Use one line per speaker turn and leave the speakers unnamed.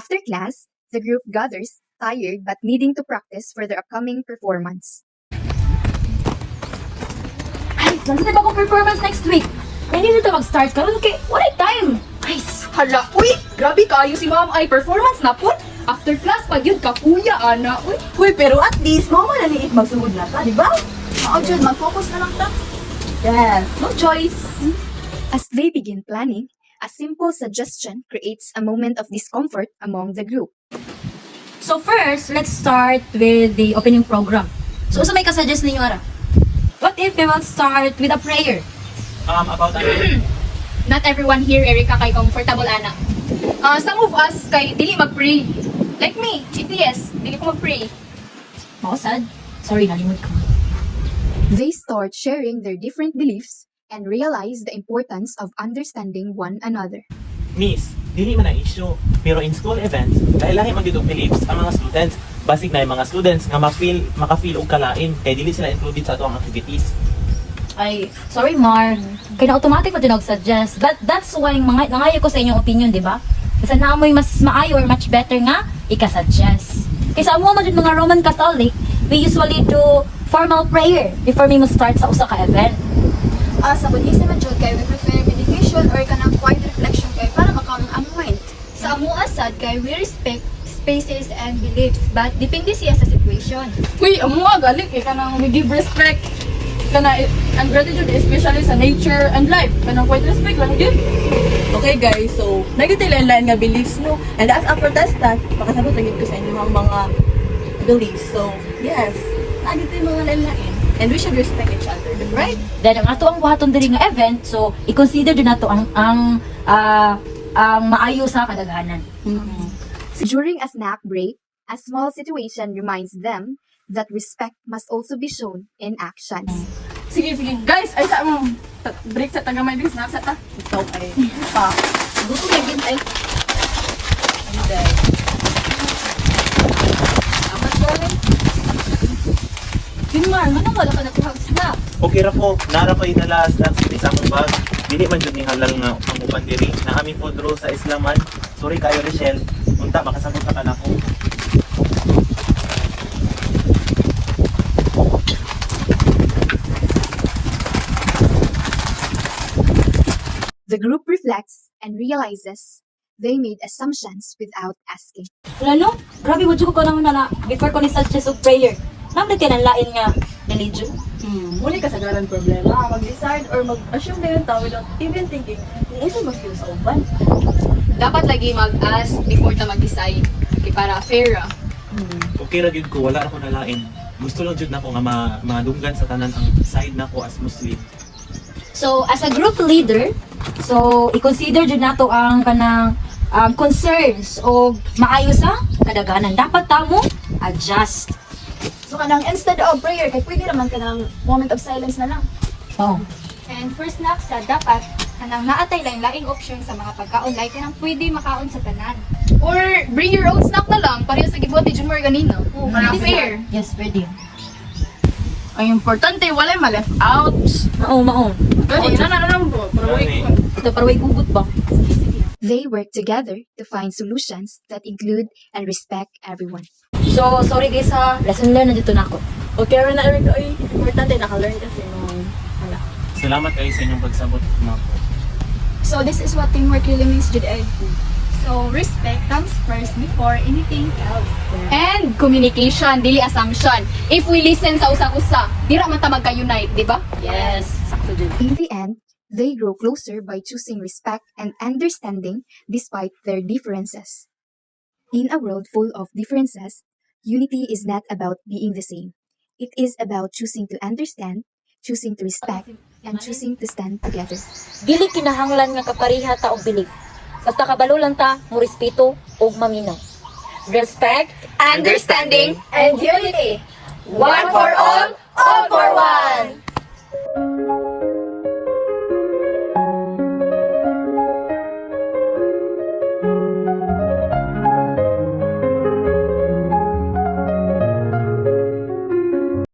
After class, the group gathers, tired but needing to practice for their upcoming performance.
Ay, nandito ba akong performance next week? Hindi nito mag-start karon kay wala time. Ay,
Hala, uy! Grabe kayo si ma'am ay performance na po. After class, pag yun kapuya, ana. Uy,
uy, pero at least mo man naliit magsugod na ta, di ba?
oo, Jud, mag-focus na lang ta.
Yes, no choice.
As they begin planning, a simple suggestion creates a moment of discomfort among the group.
So first, let's start with the opening program. So may ka-suggest ninyo ara? What if we will start with a prayer?
About
Not everyone here, Erika, kay comfortable, ana. Some of us kay dili mag-pray. Like me, yes, dili ko mag-pray.
Ako sad. Sorry, nalimot ko.
They start sharing their different beliefs and realize the importance of understanding one another.
Miss, dili man na issue. Pero in school events, lahi-lahi man gyud og beliefs ang mga students. Basic na yung mga students nga maka-feel og kalain kay dili sila included sa atong activities.
Ay, sorry Mar. Kaya na automatic mo din suggest. But that's why nangayo ko sa inyong opinion, di ba? Kasi naamoy mas maayo or much better nga, ika-suggest. Kaysa amo man mga Roman Catholic, we usually do formal prayer before we start sa usa ka event.
Sa Buddhism man jud kay we prefer meditation or kanang quiet reflection kay para maka-unwind. Sa amo asad kay we respect spaces and beliefs but depende siya sa situation.
Uy, amo galing kay kanang we give respect. Kana ang gratitude especially sa nature and life. Kanang quite respect lang yun.
Okay guys, so nagitilain-lain nga beliefs no. And as a protestant, makasabot lagi ko sa inyo ang mga beliefs. So, yes, nagitin mga lain-lain. And we should respect each other, right?
Then ang ato ang buhaton diri nga event, so i-consider din nato ang maayo sa kadaghanan.
During a snack break, a small situation reminds them that respect must also be shown in actions.
Sige. Guys, ay sa mo. Break sa tagamay din snacks ta.
So, ay, pa. Gusto na yun ay. Hindi. Apat ko rin.
Kinmar, man wala ka natuhag snack.
Okay ra po, nara pa inala snacks sa isang bag. Dili man jud ni halal nga ang uban diri na aming food rules sa Islaman. Sorry kayo Rochelle. Unta makasabot ka kanako.
The group reflects and realizes they made assumptions without asking.
Wala no? Grabe mo ko naman na before ko ni suggest og prayer. Namit ka ng lain nga religion.
Muli kasagaran problema. Mag-decide or mag-assume na yung tao without even thinking. Hindi siya mag-feel sa uban.
Dapat lagi mag-ask before ta mag-decide. Kay para fair.
Okay ra gyud ko, wala ako nalain. Gusto lang jud nako nga madunggan sa tanan ang side nako as Muslim.
So, as a group leader, so i-consider jud nato ang kanang concerns o maayo sa kadaghanan. Dapat tamo adjust.
So kanang instead of prayer kay pwede naman kanang moment of silence na lang.
Oh.
And for snacks dapat kanang naatay laing option sa mga pagkaon like kanang pwede makaon sa tanan.
Or bring your own snack na lang. Pareho sa gibuhat ni Jumar ganina. Para fair.
Yes, ready.
Ang importante, walay ma-left out.
Mao.
Gani, na po.
Ito paraway gugot ba?
They work together to find solutions that include and respect everyone.
So, sorry guys ha. Lesson learned na dito na ako.
Okay rin na Eric, ay, importante naka-learn kasi nung, wala.
Salamat kayo sa inyong pagsabot nako.
So this is what teamwork really means jud ay. So respect comes first before anything else.
And communication, dili assumption. If we listen sa usa-usa, dira man ta magka-unite, di ba?
Yes, sakto din.
In the end, they grow closer by choosing respect and understanding despite their differences. In a world full of differences, unity is not about being the same. It is about choosing to understand, choosing to respect, and choosing to stand together.
Dili kinahanglan nga kapariha ta og belief. Basta kabalo lang ta, mo respeto ug maminaw. Respect,
Understanding,
And unity.
one for all for one.